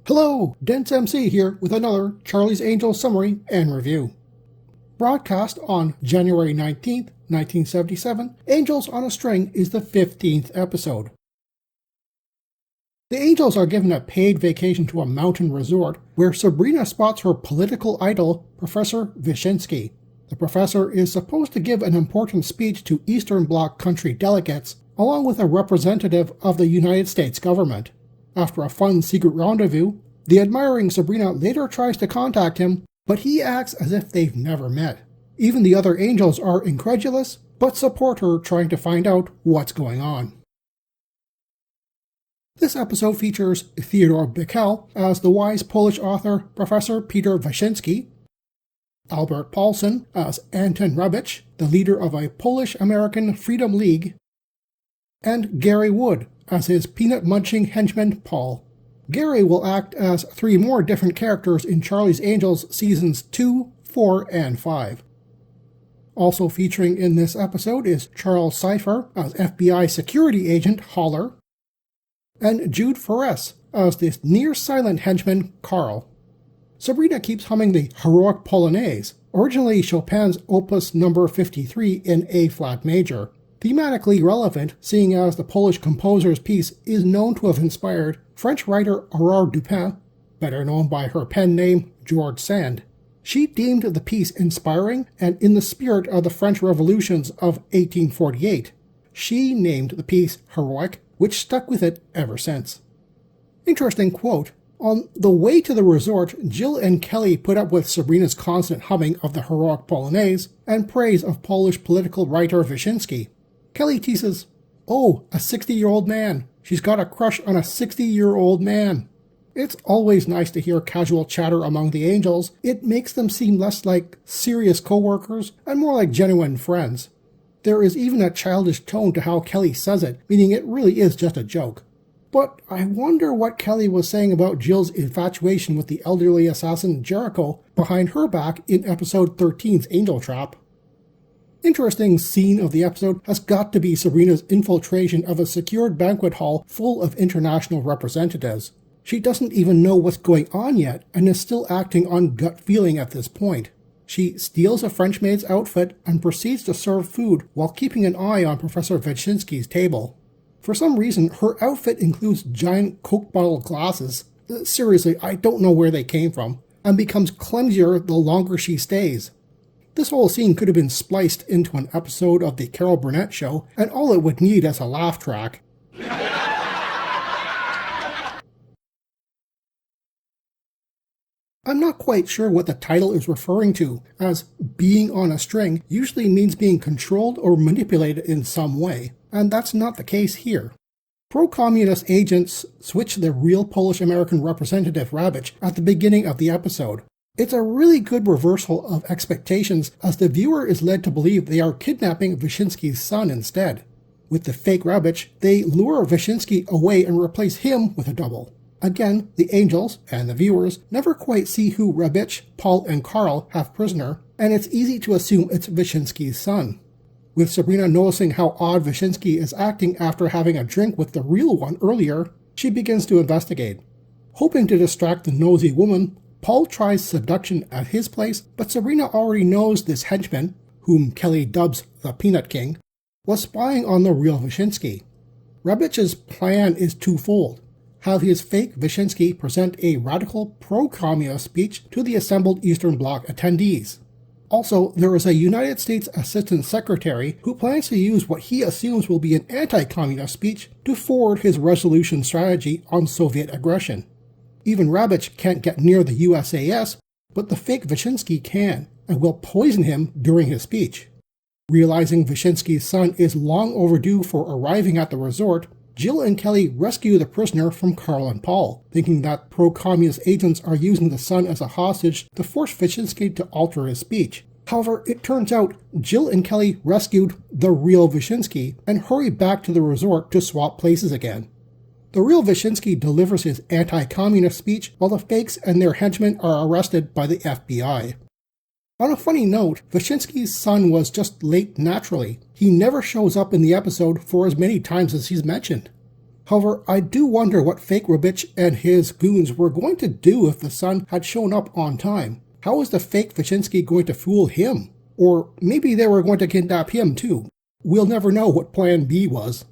Hello, Dense MC here with another Charlie's Angels summary and review. Broadcast on January 19th, 1977, Angels on a String is the 15th episode. The Angels are given a paid vacation to a mountain resort where Sabrina spots her political idol, Professor Wyszynski. The professor is supposed to give an important speech to Eastern Bloc country delegates, along with a representative of the United States government. After a fun secret rendezvous, the admiring Sabrina later tries to contact him, but he acts as if they've never met. Even the other Angels are incredulous, but support her trying to find out what's going on. This episode features Theodor Bickel as the wise Polish author Professor Peter Wyszynski, Albert Paulson as Anton Rebic, the leader of a Polish-American Freedom League, and Gary Wood as his peanut-munching henchman Paul. Gary will act as three more different characters in Charlie's Angels Seasons 2, 4, and 5. Also featuring in this episode is Charles Cypher as FBI security agent Haller, and Jude Ferres as this near-silent henchman Carl. Sabrina keeps humming the heroic Polonaise, originally Chopin's Opus No. 53 in A-flat major. Thematically relevant, seeing as the Polish composer's piece is known to have inspired French writer Aurore Dupin, better known by her pen name George Sand. She deemed the piece inspiring and in the spirit of the French revolutions of 1848. She named the piece heroic, which stuck with it ever since. Interesting quote: on the way to the resort, Jill and Kelly put up with Sabrina's constant humming of the heroic Polonaise and praise of Polish political writer Wyszynski. Kelly teases, "Oh, a 60-year-old man. She's got a crush on a 60-year-old man." It's always nice to hear casual chatter among the Angels. It makes them seem less like serious co-workers and more like genuine friends. There is even a childish tone to how Kelly says it, meaning it really is just a joke. But I wonder what Kelly was saying about Jill's infatuation with the elderly assassin Jericho behind her back in episode 13's Angel Trap. Interesting scene of the episode has got to be Sabrina's infiltration of a secured banquet hall full of international representatives. She doesn't even know what's going on yet and is still acting on gut feeling at this point. She steals a French maid's outfit and proceeds to serve food while keeping an eye on Professor Wyszynski's table. For some reason, her outfit includes giant Coke bottle glasses. Seriously, I don't know where they came from, and becomes clumsier the longer she stays. This whole scene could have been spliced into an episode of The Carol Burnett Show, and all it would need is a laugh track. I'm not quite sure what the title is referring to, as being on a string usually means being controlled or manipulated in some way, and that's not the case here. Pro-communist agents switch the real Polish-American representative Rebic at the beginning of the episode. It's a really good reversal of expectations as the viewer is led to believe they are kidnapping Wyszynski's son instead. With the fake Rebic, they lure Wyszynski away and replace him with a double. Again, the Angels, and the viewers, never quite see who Rebic, Paul, and Carl have prisoner, and it's easy to assume it's Wyszynski's son. With Sabrina noticing how odd Wyszynski is acting after having a drink with the real one earlier, she begins to investigate. Hoping to distract the nosy woman, Paul tries seduction at his place, but Sabrina already knows this henchman, whom Kelly dubs the Peanut King, was spying on the real Wyszynski. Rebic's plan is twofold: have his fake Wyszynski present a radical pro-communist speech to the assembled Eastern Bloc attendees. Also, there is a United States Assistant Secretary who plans to use what he assumes will be an anti-communist speech to forward his resolution strategy on Soviet aggression. Even Rebic can't get near the USAS, but the fake Wyszynski can, and will poison him during his speech. Realizing Wyszynski's son is long overdue for arriving at the resort, Jill and Kelly rescue the prisoner from Carl and Paul, thinking that pro-communist agents are using the son as a hostage to force Wyszynski to alter his speech. However, it turns out Jill and Kelly rescued the real Wyszynski and hurry back to the resort to swap places again. The real Wyszynski delivers his anti-communist speech while the fakes and their henchmen are arrested by the FBI. On a funny note, Wyszynski's son was just late naturally. He never shows up in the episode for as many times as he's mentioned. However, I do wonder what fake Rabich and his goons were going to do if the son had shown up on time. How was the fake Wyszynski going to fool him? Or maybe they were going to kidnap him too. We'll never know what Plan B was.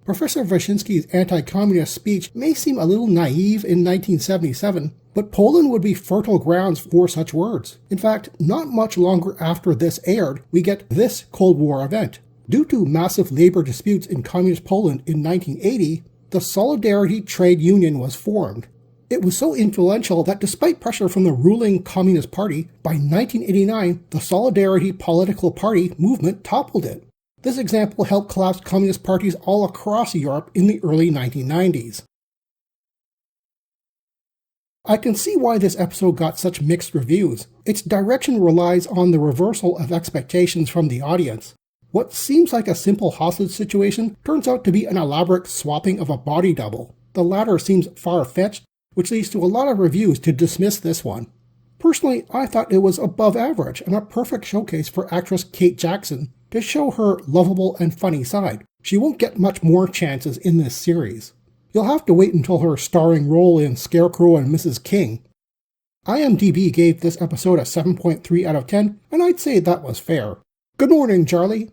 Professor Wyszynski's anti-communist speech may seem a little naive in 1977, but Poland would be fertile grounds for such words. In fact, not much longer after this aired, we get this Cold War event. Due to massive labor disputes in Communist Poland in 1980, the Solidarity Trade Union was formed. It was so influential that despite pressure from the ruling Communist Party, by 1989, the Solidarity Political Party movement toppled it. This example helped collapse communist parties all across Europe in the early 1990s. I can see why this episode got such mixed reviews. Its direction relies on the reversal of expectations from the audience. What seems like a simple hostage situation turns out to be an elaborate swapping of a body double. The latter seems far-fetched, which leads to a lot of reviews to dismiss this one. Personally, I thought it was above average and a perfect showcase for actress Kate Jackson to show her lovable and funny side. She won't get much more chances in this series. You'll have to wait until her starring role in Scarecrow and Mrs. King. IMDb gave this episode a 7.3 out of 10, and I'd say that was fair. Good morning, Charlie.